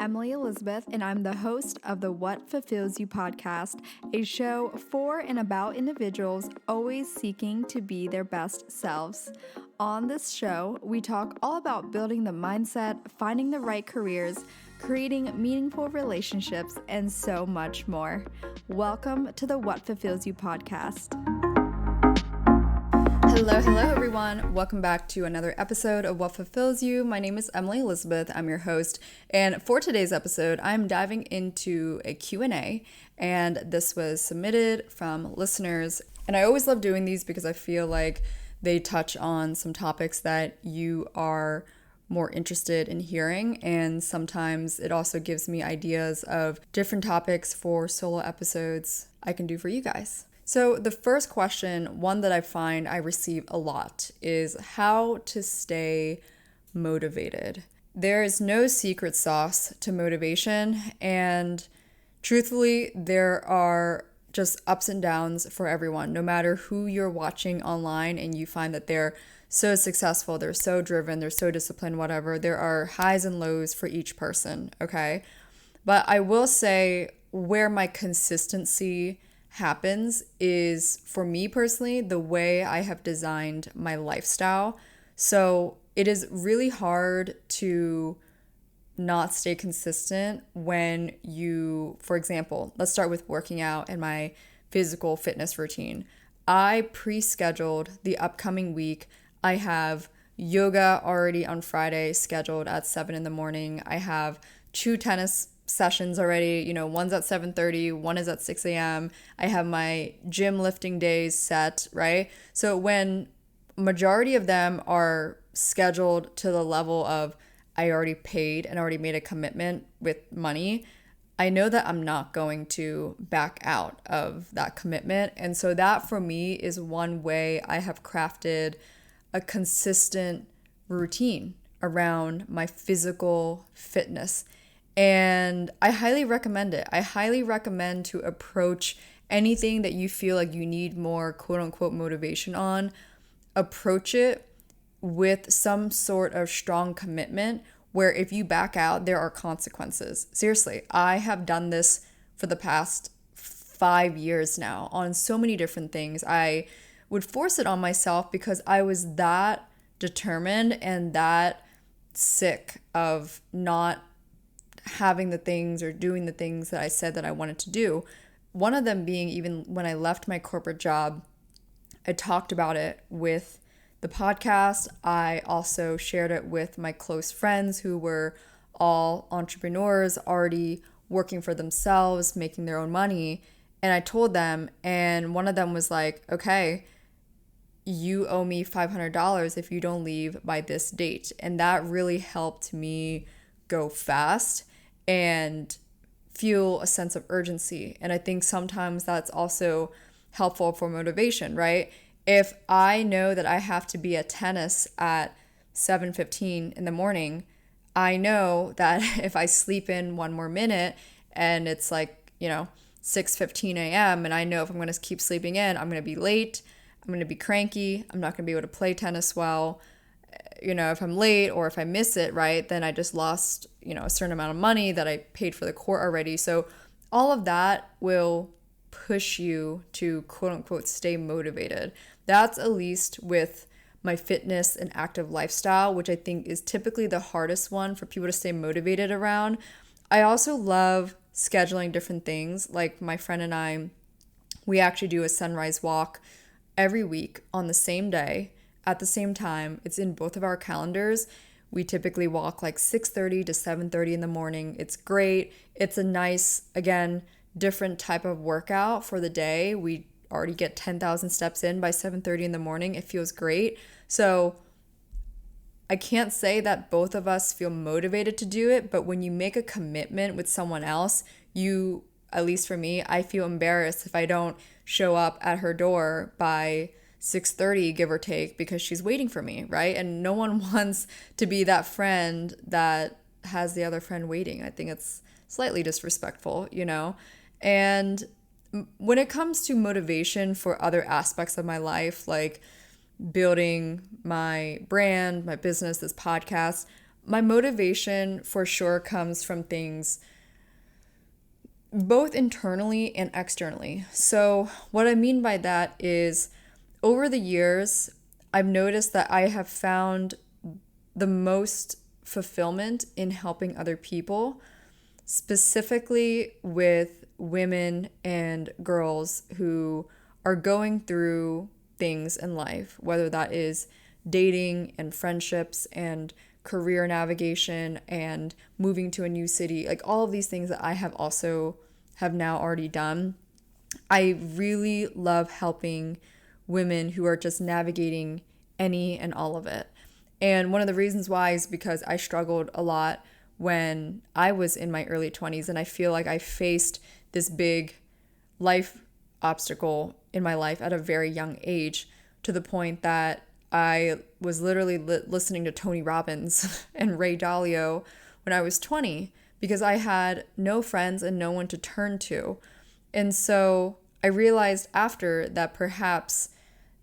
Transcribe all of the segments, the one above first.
Emily Elizabeth, and I'm the host of the What Fulfills You podcast, a show for and about individuals always seeking to be their best selves. On this show, we talk all about building the mindset, finding the right careers, creating meaningful relationships, and so much more. Welcome to the What Fulfills You podcast. Hello, everyone. Welcome back to another episode of What Fulfills You. My name is Emily Elizabeth. I'm your host. And for today's episode, I'm diving into a Q&A, and this was submitted from listeners. And I always love doing these because I feel like they touch on some topics that you are more interested in hearing. And sometimes it also gives me ideas of different topics for solo episodes I can do for you guys. So the first question, one that I find I receive a lot, is how to stay motivated. There is no secret sauce to motivation, and truthfully, there are just ups and downs for everyone. No matter who you're watching online and you find that they're so successful, they're so driven, they're so disciplined, whatever, there are highs and lows for each person, okay? But I will say where my consistency happens is, for me personally, the way I have designed my lifestyle. So it is really hard to not stay consistent when you, for example, let's start with working out and my physical fitness routine. I pre-scheduled the upcoming week. I have yoga already on Friday scheduled at 7 in the morning. I have 2 tennis sessions already, one's at 7:30, one is at 6 a.m. I have my gym lifting days set, right? So when majority of them are scheduled to the level of I already paid and already made a commitment with money, I know that I'm not going to back out of that commitment. And so that for me is one way I have crafted a consistent routine around my physical fitness. And I highly recommend it. I highly recommend to approach anything that you feel like you need more quote unquote motivation on. Approach it with some sort of strong commitment where if you back out, there are consequences. Seriously, I have done this for the past 5 years now on so many different things. I would force it on myself because I was that determined and that sick of not having the things or doing the things that I said that I wanted to do. One of them being, even when I left my corporate job, I talked about it with the podcast. I also shared it with my close friends who were all entrepreneurs, already working for themselves, making their own money. And I told them, and one of them was like, okay, you owe me $500 if you don't leave by this date. And that really helped me go fast and feel a sense of urgency. And I think sometimes that's also helpful for motivation, right? If I know that I have to be at tennis at 7:15 in the morning, I know that if I sleep in one more minute and it's like, 6:15 a.m. and I know if I'm going to keep sleeping in, I'm going to be late, I'm going to be cranky, I'm not going to be able to play tennis well. If I'm late or if I miss it, right, then I just lost, a certain amount of money that I paid for the court already. So all of that will push you to quote unquote stay motivated. That's at least with my fitness and active lifestyle, which I think is typically the hardest one for people to stay motivated around. I also love scheduling different things. Like my friend and I, we actually do a sunrise walk every week on the same day. At the same time, it's in both of our calendars. We typically walk like 6:30 to 7:30 in the morning. It's great. It's a nice, again, different type of workout for the day. We already get 10,000 steps in by 7:30 in the morning. It feels great. So I can't say that both of us feel motivated to do it, but when you make a commitment with someone else, you, at least for me, I feel embarrassed if I don't show up at her door by 6:30, give or take, because she's waiting for me, right? And no one wants to be that friend that has the other friend waiting. I think it's slightly disrespectful, And when it comes to motivation for other aspects of my life, like building my brand, my business, this podcast, my motivation for sure comes from things both internally and externally. So, what I mean by that is over the years, I've noticed that I have found the most fulfillment in helping other people, specifically with women and girls who are going through things in life, whether that is dating and friendships and career navigation and moving to a new city, like all of these things that I have now already done. I really love helping women who are just navigating any and all of it. And one of the reasons why is because I struggled a lot when I was in my early 20s, and I feel like I faced this big life obstacle in my life at a very young age, to the point that I was literally listening to Tony Robbins and Ray Dalio when I was 20 because I had no friends and no one to turn to. And so I realized after that perhaps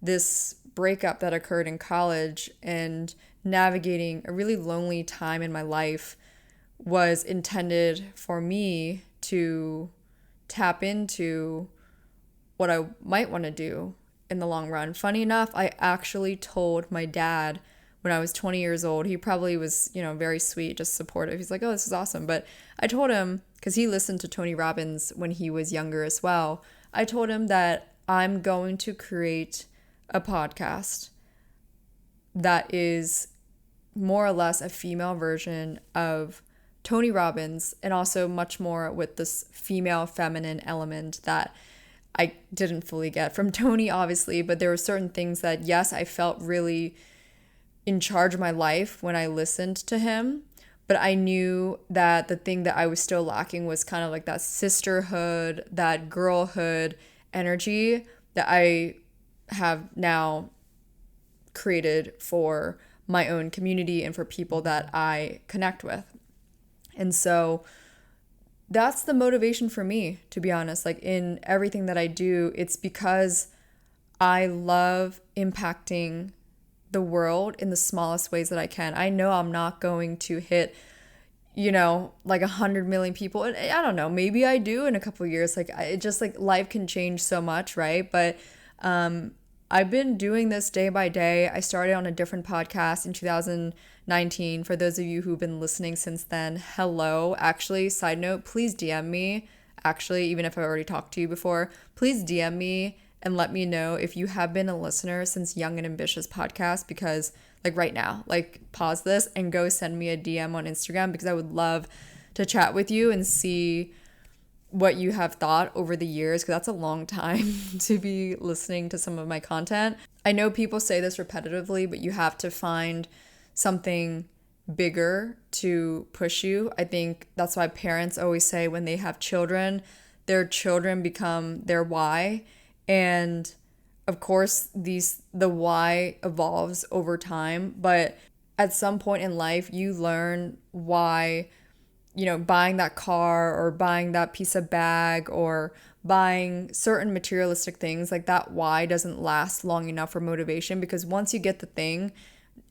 this breakup that occurred in college and navigating a really lonely time in my life was intended for me to tap into what I might want to do in the long run. Funny enough, I actually told my dad when I was 20 years old. He probably was, very sweet, just supportive. He's like, "Oh, this is awesome." But I told him, because he listened to Tony Robbins when he was younger as well, I told him that I'm going to create a podcast that is more or less a female version of Tony Robbins, and also much more with this female feminine element that I didn't fully get from Tony, obviously, but there were certain things that, yes, I felt really in charge of my life when I listened to him, but I knew that the thing that I was still lacking was kind of like that sisterhood, that girlhood energy that I have now created for my own community and for people that I connect with. And so that's the motivation for me, to be honest. Like in everything that I do, it's because I love impacting the world in the smallest ways that I can. I know I'm not going to hit, like 100 million people. And I don't know, maybe I do in a couple of years. Like life can change so much, right? But I've been doing this day by day. I started on a different podcast in 2019. For those of you who've been listening since then, hello. Actually, side note, please DM me. Actually, even if I already talked to you before, please DM me and let me know if you have been a listener since Young and Ambitious podcast, because like right now, like pause this and go send me a DM on Instagram, because I would love to chat with you and see what you have thought over the years, because that's a long time to be listening to some of my content. I know people say this repetitively, but you have to find something bigger to push you. I think that's why parents always say when they have children, their children become their why. And of course, the why evolves over time, but at some point in life, you learn why buying that car or buying that piece of bag or buying certain materialistic things, like that why doesn't last long enough for motivation, because once you get the thing,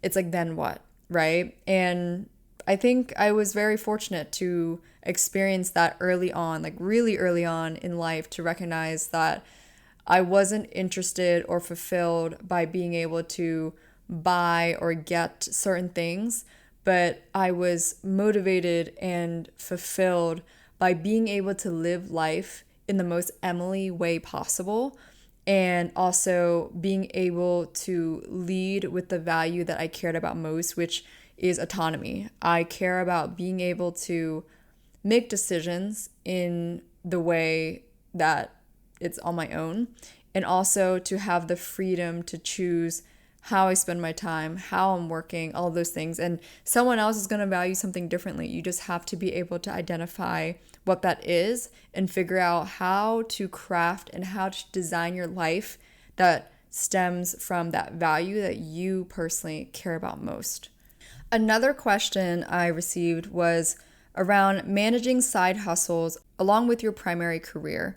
it's like, then what, right? And I think I was very fortunate to experience that early on, like really early on in life, to recognize that I wasn't interested or fulfilled by being able to buy or get certain things, but I was motivated and fulfilled by being able to live life in the most Emily way possible, and also being able to lead with the value that I cared about most, which is autonomy. I care about being able to make decisions in the way that it's on my own, and also to have the freedom to choose how I spend my time, how I'm working, all of those things. And someone else is going to value something differently. You just have to be able to identify what that is and figure out how to craft and how to design your life that stems from that value that you personally care about most. Another question I received was around managing side hustles along with your primary career.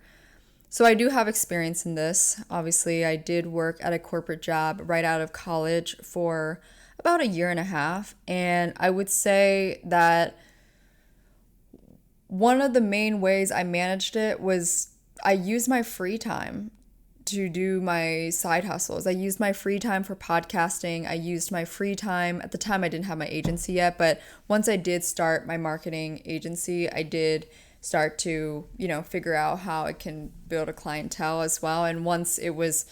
So I do have experience in this. Obviously, I did work at a corporate job right out of college for about a year and a half. And I would say that one of the main ways I managed it was I used my free time to do my side hustles. I used my free time for podcasting. I used my free time. At the time, I didn't have my agency yet, but once I did start my marketing agency, I did start to, figure out how I can build a clientele as well. And once it was,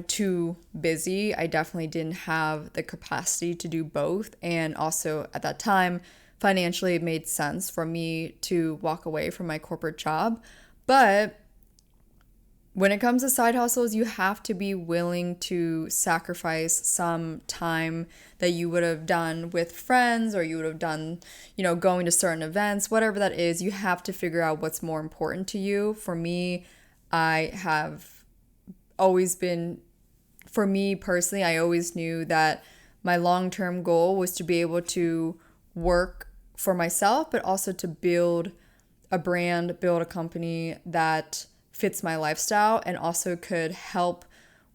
too busy, I definitely didn't have the capacity to do both. And also at that time, financially, it made sense for me to walk away from my corporate job. But when it comes to side hustles, you have to be willing to sacrifice some time that you would have done with friends, or you would have done, going to certain events, whatever that is. You have to figure out what's more important to you. For me, I always knew that my long-term goal was to be able to work for myself, but also to build a brand, build a company that fits my lifestyle, and also could help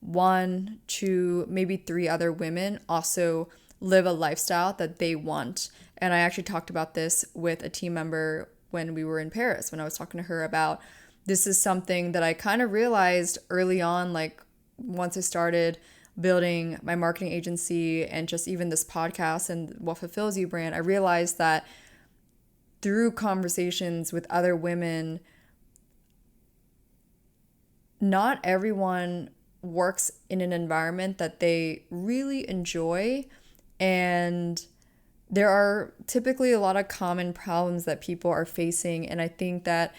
1, 2, maybe 3 other women also live a lifestyle that they want. And I actually talked about this with a team member when we were in Paris, when I was talking to her about this is something that I kind of realized early on, like once I started building my marketing agency and just even this podcast and What Fulfills You brand, I realized that through conversations with other women, not everyone works in an environment that they really enjoy, and there are typically a lot of common problems that people are facing. And I think that,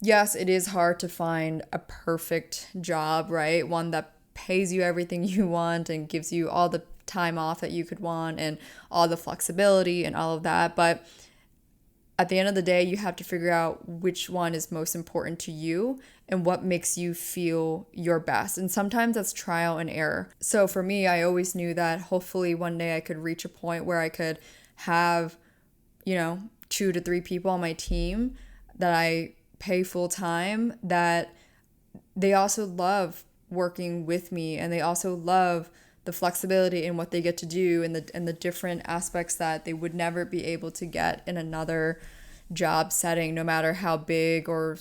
yes, it is hard to find a perfect job, right? One that pays you everything you want and gives you all the time off that you could want and all the flexibility and all of that. But at the end of the day, you have to figure out which one is most important to you and what makes you feel your best. And sometimes that's trial and error. So for me, I always knew that hopefully one day I could reach a point where I could have, 2 to 3 people on my team that I pay full time, that they also love working with me, and they also love the flexibility in what they get to do, and the different aspects that they would never be able to get in another job setting, no matter how big or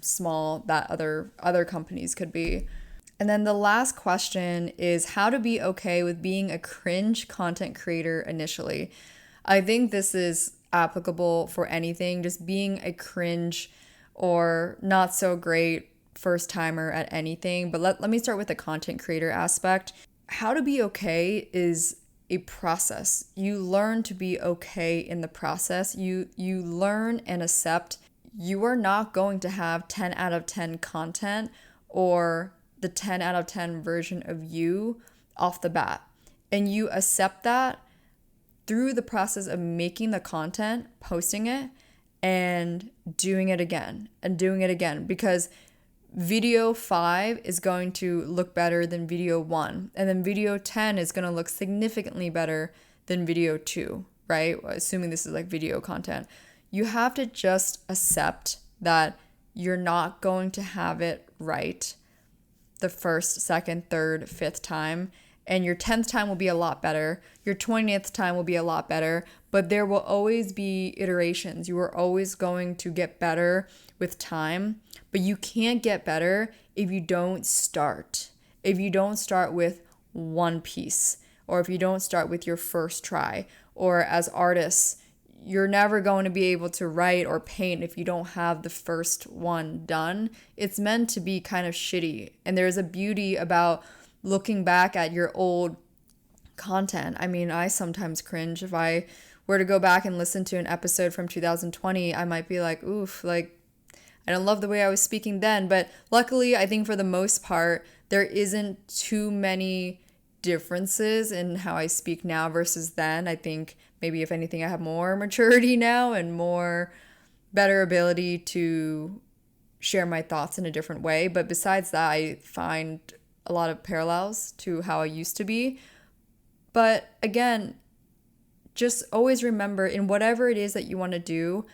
small that other companies could be. And then the last question is how to be okay with being a cringe content creator initially. I think this is applicable for anything, just being a cringe or not so great first timer at anything. But let me start with the content creator aspect. How to be okay is a process. You learn to be okay in the process. You learn and accept you are not going to have 10 out of 10 content or the 10 out of 10 version of you off the bat. And you accept that through the process of making the content, posting it, and doing it again and doing it again, because video 5 is going to look better than video 1, and then video 10 is going to look significantly better than video 2, right? Assuming this is like video content. You have to just accept that you're not going to have it right the first, second, third, fifth time, and your 10th time will be a lot better. Your 20th time will be a lot better, but there will always be iterations. You are always going to get better with time, but you can't get better if you don't start. If you don't start with one piece, or if you don't start with your first try, or as artists, you're never going to be able to write or paint if you don't have the first one done. It's meant to be kind of shitty. And there's a beauty about looking back at your old content. I mean, I sometimes cringe. If I were to go back and listen to an episode from 2020, I might be like, oof, like, I don't love the way I was speaking then. But luckily, I think for the most part, there isn't too many differences in how I speak now versus then. I think maybe if anything, I have more maturity now and more better ability to share my thoughts in a different way. But besides that, I find a lot of parallels to how I used to be. But again, just always remember, in whatever it is that you want to do,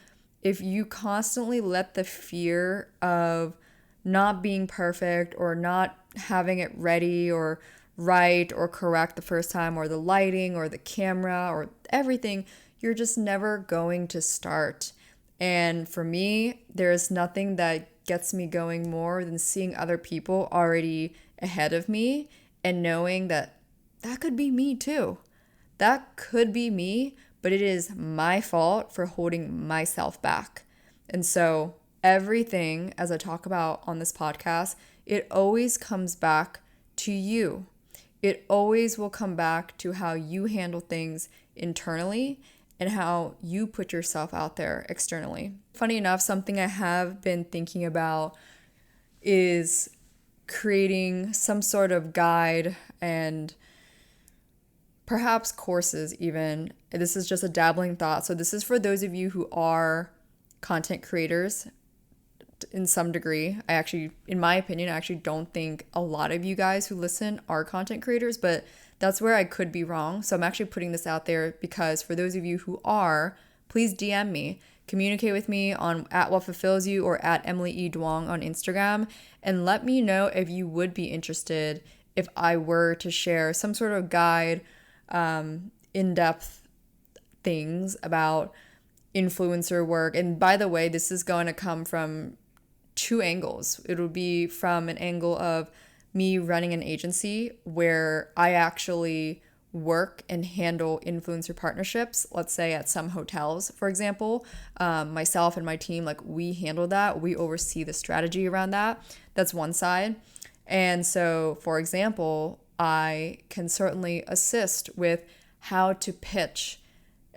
if you constantly let the fear of not being perfect or not having it ready or right or correct the first time, or the lighting or the camera or everything, you're just never going to start. And for me, there's nothing that gets me going more than seeing other people already ahead of me and knowing that that could be me too. That could be me, but it is my fault for holding myself back. And so everything, as I talk about on this podcast, it always comes back to you. It always will come back to how you handle things internally and how you put yourself out there externally. Funny enough, something I have been thinking about is creating some sort of guide and perhaps courses even. This is just a dabbling thought. So this is for those of you who are content creators in some degree. In my opinion, I actually don't think a lot of you guys who listen are content creators, but that's where I could be wrong. So I'm actually putting this out there because for those of you who are, please DM me. Communicate with me on @whatfulfillsyou or @EmilyE.Duong on Instagram, and let me know if you would be interested if I were to share some sort of guide, in-depth things about influencer work. And by the way, this is going to come from two angles. It will be from an angle of me running an agency where I actually work and handle influencer partnerships, let's say at some hotels, for example. Myself and my team, like, we handle that. We oversee the strategy around that. That's one side. And so, for example, I can certainly assist with how to pitch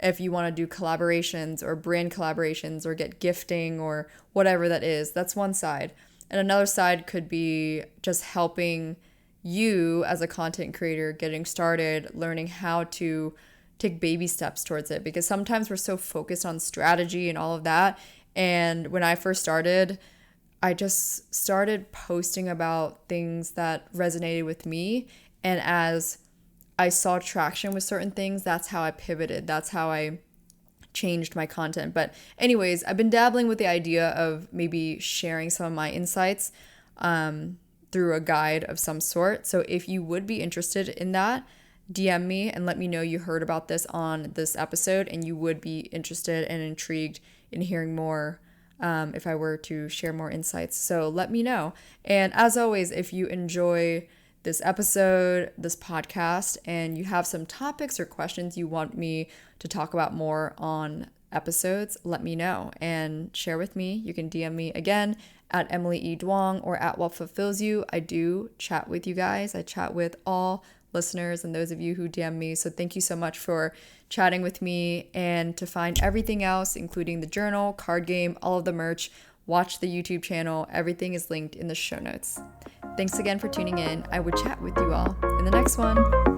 if you want to do collaborations or brand collaborations or get gifting or whatever that is. That's one side. And another side could be just helping you as a content creator getting started, learning how to take baby steps towards it, because sometimes we're so focused on strategy and all of that. And when I first started, I just started posting about things that resonated with me. And as I saw traction with certain things, that's how I pivoted. That's how I changed my content. But anyways, I've been dabbling with the idea of maybe sharing some of my insights through a guide of some sort. So if you would be interested in that, DM me and let me know you heard about this on this episode and you would be interested and intrigued in hearing more if I were to share more insights. So let me know. And as always, if you enjoy this episode, this podcast, and you have some topics or questions you want me to talk about more on episodes, let me know and share with me. You can DM me again at EmilyE.Duong or @whatfulfillsyou. I do chat with you guys. I chat with all listeners and those of you who DM me. So thank you so much for chatting with me. And to find everything else, including the journal, card game, all of the merch, watch the YouTube channel. Everything is linked in the show notes. Thanks again for tuning in. I would chat with you all in the next one.